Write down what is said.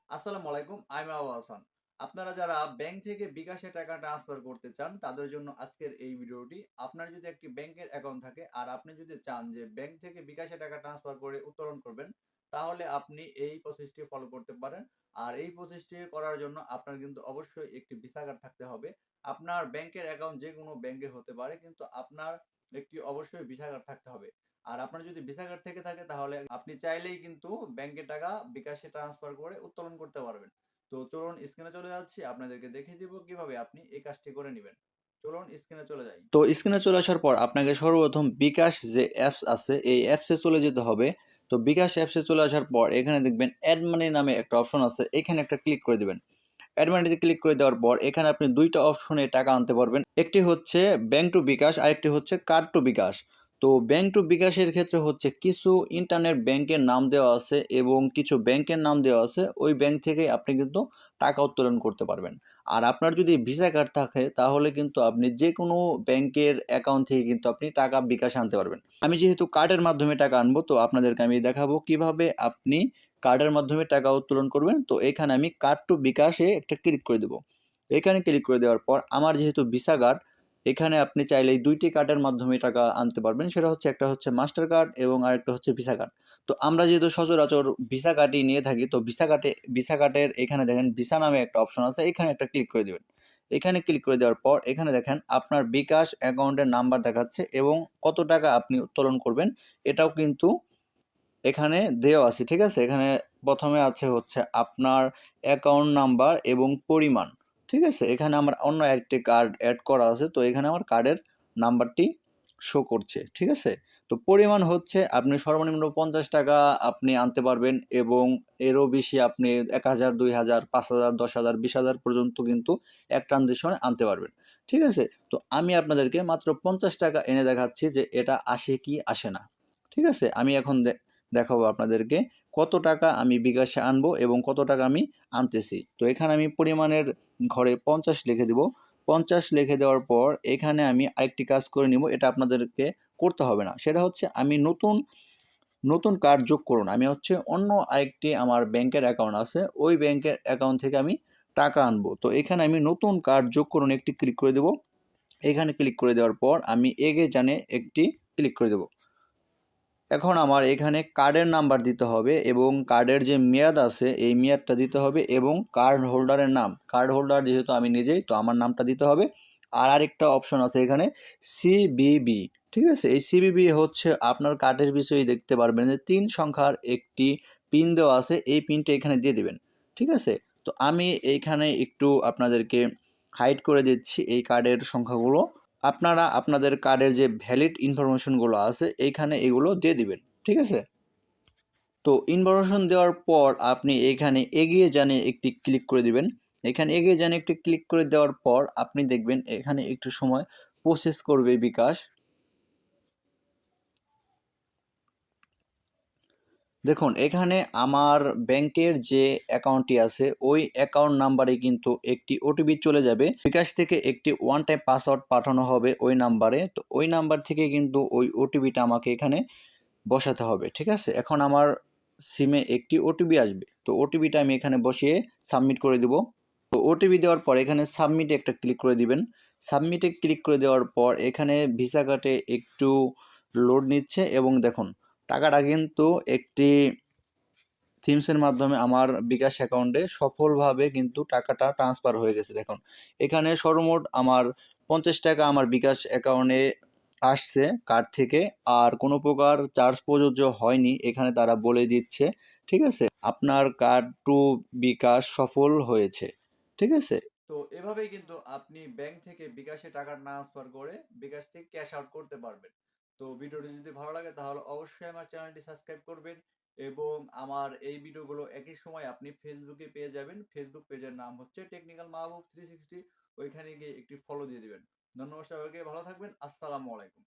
আসসালামু আলাইকুম। আমি আবু হাসান। আপনারা যারা ব্যাংক থেকে বিকাশে টাকা ট্রান্সফার করতে চান, তাদের জন্য আজকের এই ভিডিওটি। আপনার যদি একটি ব্যাংকের অ্যাকাউন্ট থাকে আর আপনি যদি চান যে ব্যাংক থেকে বিকাশে টাকা ট্রান্সফার করে উত্তোলন করবেন, তাহলে আপনি এই প্রসেসটি ফলো করতে পারেন। আর এই প্রসেসটি করার জন্য আপনার কিন্তু অবশ্যই একটি ভিসা কার্ড থাকতে হবে। আপনার ব্যাংকের অ্যাকাউন্ট যেকোনো ব্যাংকে হতে পারে, কিন্তু আপনার একটি অবশ্যই ভিসা কার্ড থাকতে হবে। আর আপনার যদি ভিসা কার্ড থেকে থাকে তাহলে আপনি চাইলেই কিন্তু ব্যাংকে টাকা বিকাশে ট্রান্সফার করে উত্তোলন করতে পারবেন। তো চলুন স্ক্রিনে চলে যাচ্ছি, আপনাদেরকে দেখিয়ে দিব কিভাবে আপনি এই কাজটি করে নেবেন। চলুন স্ক্রিনে চলে যাই। তো স্ক্রিনে চলে আসার পর আপনাকে সর্বপ্রথম বিকাশ যে অ্যাপস আছে এই অ্যাপসে চলে যেতে হবে। তো বিকাশ অ্যাপসে চলে আসার পর এখানে দেখবেন অ্যাড মানি নামে একটা অপশন আছে, এখানে একটা ক্লিক করে দিবেন। অ্যাড মানিতে ক্লিক করে দেওয়ার পর এখানে আপনি দুইটা অপশনে টাকা আনতে পারবেন, একটি হচ্ছে ব্যাংক টু বিকাশ আর একটি হচ্ছে কার্ড টু বিকাশ। তো ব্যাংক টু বিকাশের ক্ষেত্রে হচ্ছে কিছু ইন্টারনেট ব্যাংকের নাম দেওয়া আছে এবং কিছু ব্যাংকের নাম দেওয়া আছে, ওই ব্যাংক থেকে আপনি কিন্তু টাকা উত্তোলন করতে পারবেন। আর আপনার যদি ভিসা কার্ড থাকে তাহলে কিন্তু আপনি যে কোনো ব্যাংকের অ্যাকাউন্ট থেকে কিন্তু আপনি টাকা বিকাশ আনতে পারবেন। আমি যেহেতু কার্ডের মাধ্যমে টাকা আনবো, তো আপনাদেরকে আমি দেখাবো কিভাবে আপনি কার্ডের মাধ্যমে টাকা উত্তোলন করবেন। তো এখানে আমি কার্ড টু বিকাশে একটা ক্লিক করে দেবো। এখানে ক্লিক করে দেওয়ার পর আমার যেহেতু ভিসা কার্ড, এখানে আপনি চাইলে এই দুইটি কার্ডের মাধ্যমে টাকা আনতে পারবেন। সেটা হচ্ছে একটা হচ্ছে মাস্টার কার্ড এবং আরেকটা হচ্ছে ভিসা কার্ড। তো আমরা যেহেতু সচরাচর ভিসা কার্ডই নিয়ে থাকি, তো ভিসা কার্ডের এখানে দেখেন ভিসা নামে একটা অপশন আছে, এখানে একটা ক্লিক করে দেবেন। এখানে ক্লিক করে দেওয়ার পর এখানে দেখেন আপনার বিকাশ অ্যাকাউন্টের নাম্বার দেখাচ্ছে এবং কত টাকা আপনি উত্তোলন করবেন এটাও কিন্তু এখানে দেওয়া আছে। ঠিক আছে, এখানে প্রথমে আছে হচ্ছে আপনার অ্যাকাউন্ট নাম্বার এবং পরিমাণ। ঠিক আছে, এখানে আমার অন্য একটি কার্ড অ্যাড করা আছে, তো এখানে আমার কার্ডের নাম্বারটি শো করছে। ঠিক আছে, তো পরিমাণ হচ্ছে আপনি সর্বনিম্ন 50 টাকা আপনি আনতে পারবেন এবং এরও বেশি আপনি 1000, 2000, 5000, 10,000, 20,000 পর্যন্ত কিন্তু এক ট্রানজেকশনে আনতে পারবেন। ঠিক আছে, তো আমি আপনাদেরকে মাত্র 50 টাকা এনে দেখাচ্ছি যে এটা আসে কি আসে না। ঠিক আছে, আমি এখন দেখাবো আপনাদেরকে কত টাকা আমি বিকাশে আনবো এবং কত টাকা আমি আনতেছি। তো এখানে আমি পরিমাণের ঘরে 50 লিখে দিব। 50 লিখে দেওয়ার পর এখানে আমি আরেকটি কাজ করে নিব, এটা আপনাদেরকে করতে হবে না। সেটা হচ্ছে আমি নতুন নতুন কার্ড যোগ করুন। আমি হচ্ছে অন্য আরেকটি আমার ব্যাংকের অ্যাকাউন্ট আছে, ওই ব্যাংকের অ্যাকাউন্ট থেকে আমি টাকা আনবো। তো এখানে আমি নতুন কার্ড যোগ করুন একটি ক্লিক করে দেব। এখানে ক্লিক করে দেওয়ার পর আমি এগে জানে একটি ক্লিক করে দেব। এখন আমার এখানে কার্ডের নাম্বার দিতে হবে এবং কার্ডের যে মেয়াদ আছে এই মেয়াদটা দিতে হবে এবং কার্ড হোল্ডারের নাম, কার্ড হোল্ডার যেহেতু আমি নিজেই, তো আমার নামটা দিতে হবে। আর আরেকটা অপশন আছে এখানে সিবিবি। ঠিক আছে, এই সিবিবি হচ্ছে আপনার কার্ডের বিষয়ে দেখতে পারবেন যে 3 সংখ্যার একটি পিন দেওয়া আছে, এই পিনটা এখানে দিয়ে দিবেন। ঠিক আছে, তো আমি এইখানে একটু আপনাদেরকে হাইড করে দিচ্ছি এই কার্ডের সংখ্যাগুলো। আপনারা আপনাদের কার্ডের যে ভ্যালিড ইনফরমেশনগুলো আছে এইখানে এগুলো দিয়ে দিবেন। ঠিক আছে, তো ইনফরমেশন দেওয়ার পর আপনি এখানে এগিয়ে জানে একটি ক্লিক করে দিবেন। এখানে এগিয়ে জানে একটি ক্লিক করে দেওয়ার পর আপনি দেখবেন এখানে একটু সময় প্রসেস করবে বিকাশ। দেখুন এখানে আমার ব্যাংকের যে অ্যাকাউন্টটি আছে ওই অ্যাকাউন্ট নাম্বারে কিন্তু একটি ওটিপি চলে যাবে। বিকাশ থেকে একটি ওয়ান টাইম পাসওয়ার্ড পাঠানো হবে ওই নাম্বারে, তো ওই নাম্বার থেকে কিন্তু ওই ওটিপিটা আমাকে এখানে বসাতে হবে। ঠিক আছে, এখন আমার সিমে একটি ওটিপি আসবে, তো ওটিপিটা আমি এখানে বসিয়ে সাবমিট করে দেব। তো ওটিপি দেওয়ার পর এখানে সাবমিটে একটা ক্লিক করে দিবেন। সাবমিটে ক্লিক করে দেওয়ার পর এখানে ভিসা কার্ডে একটু লোড নিচ্ছে এবং দেখুন টাকাটা কিন্তু একটি থিমসের মাধ্যমে আমার বিকাশ অ্যাকাউন্টে সফলভাবে কিন্তু টাকাটা ট্রান্সফার হয়ে গেছে। দেখুন এখানে সর্বমোট আমার 50 টাকা আমার বিকাশ অ্যাকাউন্টে আসছে কার্ড থেকে, আর কোনো প্রকার চার্জ প্রযোজ্য হয়নি, এখানে তারা বলে দিচ্ছে। ঠিক আছে, আপনার কার্ড টু বিকাশ সফল হয়েছে। ঠিক আছে, তো এভাবেই কিন্তু আপনি ব্যাংক থেকে বিকাশে টাকা ট্রান্সফার করে বিকাশ থেকে ক্যাশ আউট করতে পারবেন। তো ভিডিওটি যদি ভালো লাগে তাহলে অবশ্যই আমার চ্যানেলটি সাবস্ক্রাইব করবেন এবং আমার এই ভিডিওগুলো একই সময় আপনি ফেসবুকে পেয়ে যাবেন। ফেসবুক পেজের নাম হচ্ছে টেকনিক্যাল মাহবুব 360। ওইখানে গিয়ে একটি ফলো দিয়ে দিবেন। ধন্যবাদ সবাইকে, ভালো থাকবেন। আসসালামু আলাইকুম।